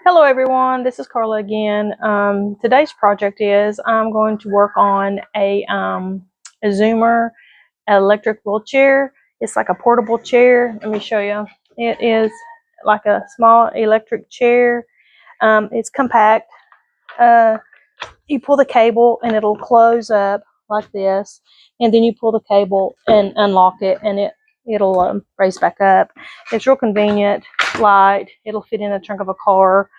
Hello everyone, this is Carla again. Today's project is I'm going to work on a ZOOMER electric wheelchair. It's like a portable chair. Let me show you. It is like a small electric chair. It's compact. You pull the cable and it'll close up like this, and then you pull the cable and unlock it, and it'll raise back up. It's real convenient, light. It'll fit in the trunk of a car.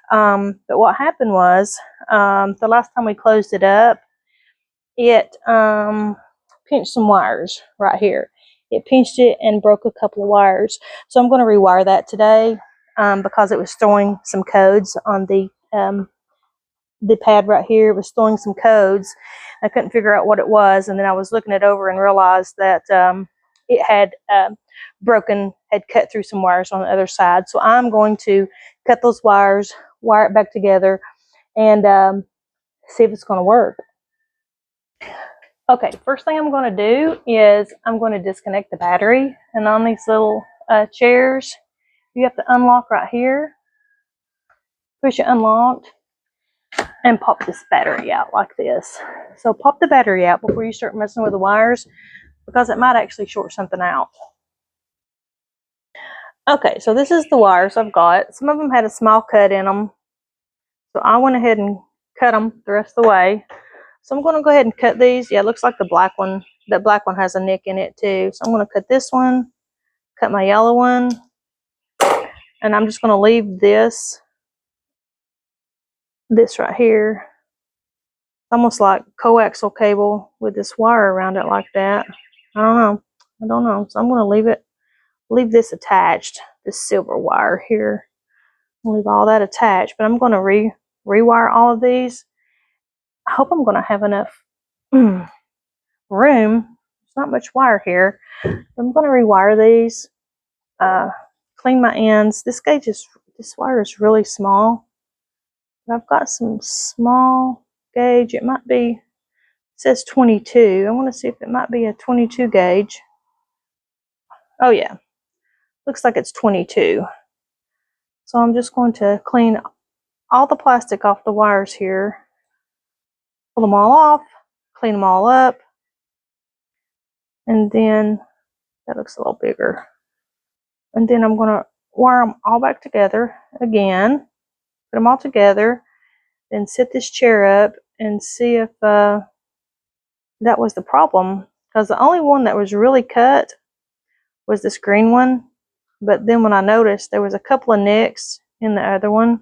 But what happened was, the last time we closed it up, it pinched some wires right here. It pinched it and broke a couple of wires. So I'm going to rewire that today because it was throwing some codes on the pad right here. It was throwing some codes. I couldn't figure out what it was, and then I was looking it over and realized that it had had cut through some wires on the other side. So I'm going to cut those wires, wire it back together, and see if it's going to work. Okay, first thing I'm going to do is I'm going to disconnect the battery. And on these little chairs, you have to unlock right here, push it unlocked, and pop this battery out like this. So pop the battery out before you start messing with the wires, because it might actually short something out. Okay, so this is the wires I've got. Some of them had a small cut in them, so I went ahead and cut them the rest of the way. So I'm going to go ahead and cut these. Yeah, it looks like the black one. That black one has a nick in it too. So I'm going to cut this one, cut my yellow one, and I'm just going to leave this right here. Almost like coaxial cable with this wire around it like that. I don't know. So I'm going to leave this attached, this silver wire here. I'll leave all that attached, but I'm going to rewire all of these. I hope I'm going to have enough room. There's not much wire here. I'm going to rewire these, clean my ends. This wire is really small. I've got some small gauge. It might be, it says 22. I want to see if it might be a 22 gauge. Oh yeah, looks like it's 22. So I'm just going to clean all the plastic off the wires here. Pull them all off, clean them all up, and then that looks a little bigger. And then I'm going to wire them all back together again, put them all together, then set this chair up and see if that was the problem. Because the only one that was really cut was this green one. But then when I noticed there was a couple of nicks in the other one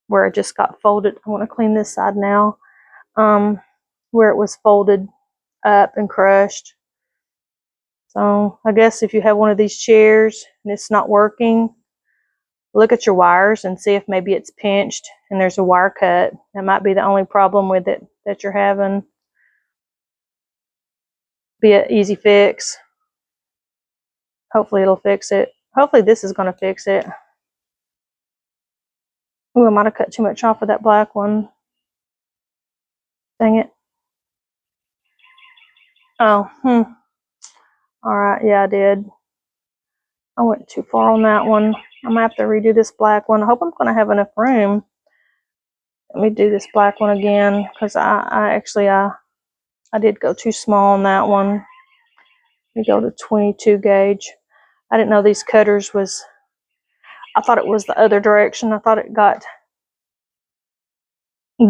where it just got folded. I want to clean this side now. Where it was folded up and crushed. So I guess if you have one of these chairs and it's not working, look at your wires and see if maybe it's pinched and there's a wire cut. That might be the only problem with it that you're having. Be an easy fix. Hopefully it'll fix it. Hopefully this is going to fix it. Oh, I might have cut too much off of that black one. Dang it. Oh, Alright, yeah, I did. I went too far on that one. I'm going to have to redo this black one. I hope I'm going to have enough room. Let me do this black one again, because I did go too small on that one. Let me go to 22 gauge. I didn't know these cutters was, I thought it was the other direction. I thought it got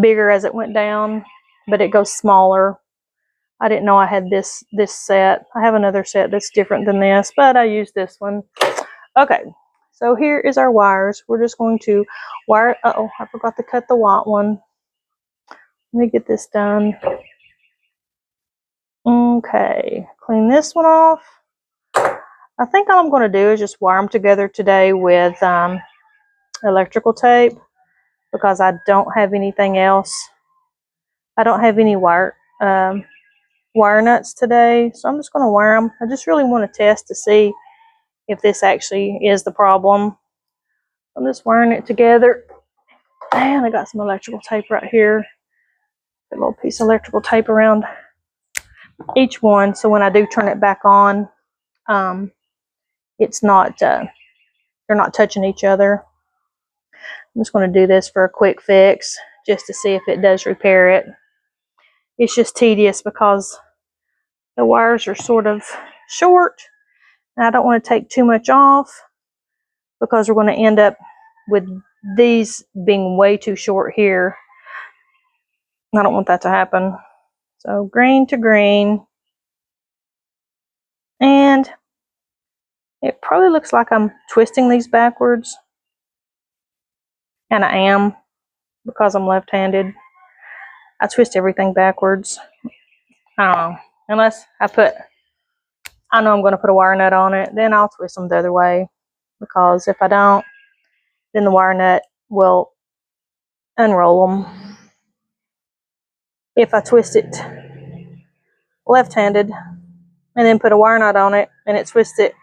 bigger as it went down, but it goes smaller. I didn't know I had this set. I have another set that's different than this, but I use this one. Okay, so here is our wires. We're just going to wire. Uh-oh, I forgot to cut the white one. Let me get this done. Okay, clean this one off. I think all I'm going to do is just wire them together today with electrical tape, because I don't have anything else. I don't have any wire nuts today, so I'm just going to wire them. I just really want to test to see if this actually is the problem. I'm just wiring it together. And I got some electrical tape right here. A little piece of electrical tape around each one, so when I do turn it back on, it's not they're not touching each other. I'm just going to do this for a quick fix just to see if it does repair it. It's just tedious because the wires are sort of short and I don't want to take too much off because we're going to end up with these being way too short here. I don't want that to happen. So green to green. And it probably looks like I'm twisting these backwards. And I am, because I'm left-handed. I twist everything backwards. I don't know. Unless I know I'm going to put a wire nut on it, then I'll twist them the other way. Because if I don't, then the wire nut will unroll them. If I twist it left-handed and then put a wire nut on it and it twists it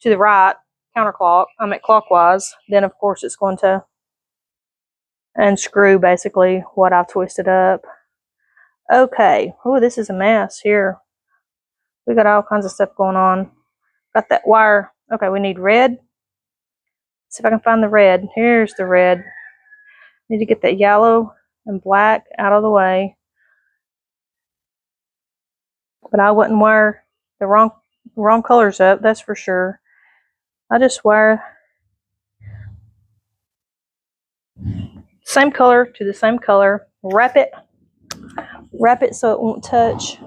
to the right, clockwise, then of course it's going to unscrew basically what I've twisted up. Okay. Oh, this is a mess here. We got all kinds of stuff going on. Got that wire. Okay, we need red. Let's see if I can find the red. Here's the red. Need to get that yellow and black out of the way. But I wouldn't wire the wrong colors up, that's for sure. I just wire same color to the same color. Wrap it so it won't touch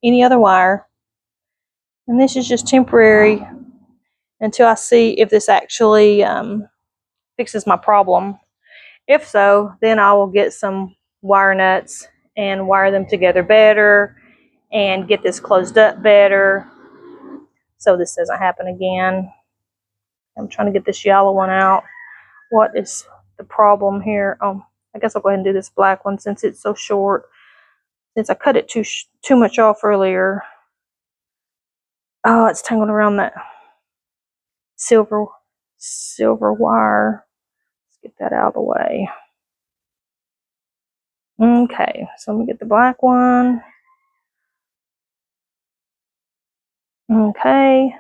any other wire. And this is just temporary until I see if this actually fixes my problem. If so, then I will get some wire nuts and wire them together better and get this closed up better so this doesn't happen again. I'm trying to get this yellow one out. What is the problem here? Oh, I guess I'll go ahead and do this black one since it's so short. Since I cut it too much off earlier. Oh, it's tangled around that silver wire. Let's get that out of the way. Okay, so let me get the black one. Okay,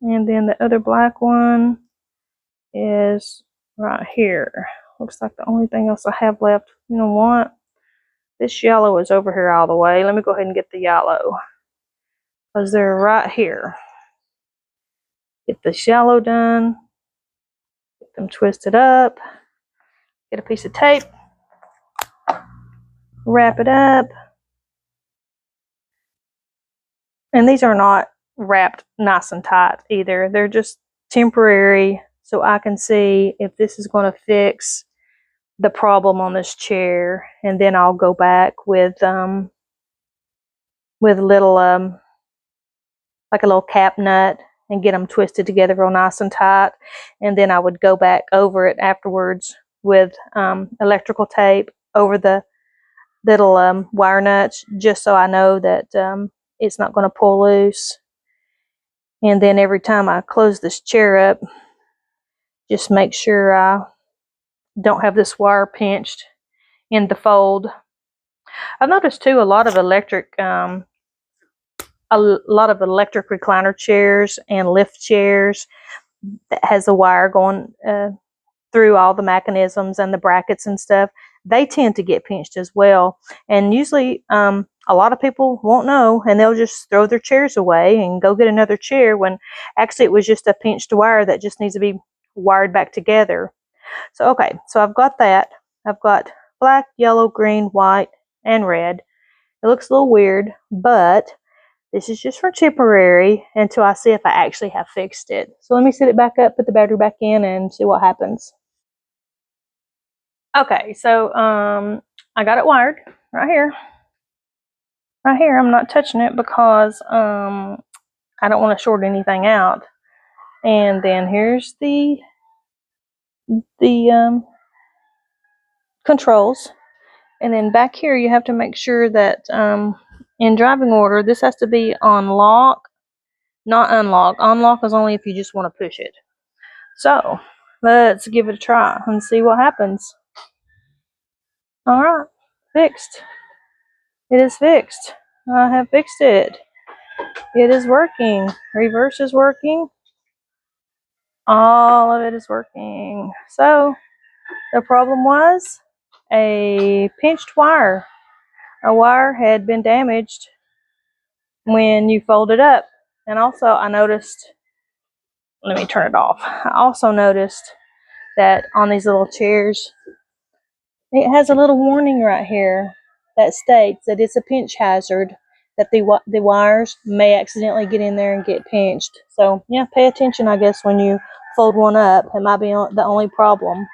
and then the other black one is right here. Looks like the only thing else I have left. You know what? This yellow is over here all the way. Let me go ahead and get the yellow because they're right here. Get this yellow done. Get them twisted up. Get a piece of tape. Wrap it up. And these are not wrapped nice and tight either. They're just temporary so I can see if this is going to fix the problem on this chair, and then I'll go back with little like a little cap nut and get them twisted together real nice and tight, and then I would go back over it afterwards with electrical tape over the little wire nuts, just so I know that it's not going to pull loose. And then every time I close this chair up, just make sure I don't have this wire pinched in the fold. I've noticed too a lot of electric recliner chairs and lift chairs that has a wire going through all the mechanisms and the brackets and stuff. They tend to get pinched as well, and usually a lot of people won't know and they'll just throw their chairs away and go get another chair when actually it was just a pinched wire that just needs to be wired back together. So okay, so I've got that. I've got black, yellow, green, white, and red. It looks a little weird, but this is just for temporary until I see if I actually have fixed it. So let me set it back up, put the battery back in, and see what happens. Okay, so I got it wired right here. Right here, I'm not touching it because I don't want to short anything out. And then here's the controls. And then back here, you have to make sure that in driving order, this has to be on lock, not unlock. Unlock is only if you just want to push it. So let's give it a try and see what happens. All right, fixed. It is fixed. I have fixed it. It is working. Reverse is working. All of it is working. So The problem was a pinched wire. A wire had been damaged when you fold it up. And also I noticed, let me turn it off. I also noticed that on these little chairs, it has a little warning right here that states that it's a pinch hazard, that the wires may accidentally get in there and get pinched. So yeah, pay attention, I guess, when you fold one up. It might be the only problem.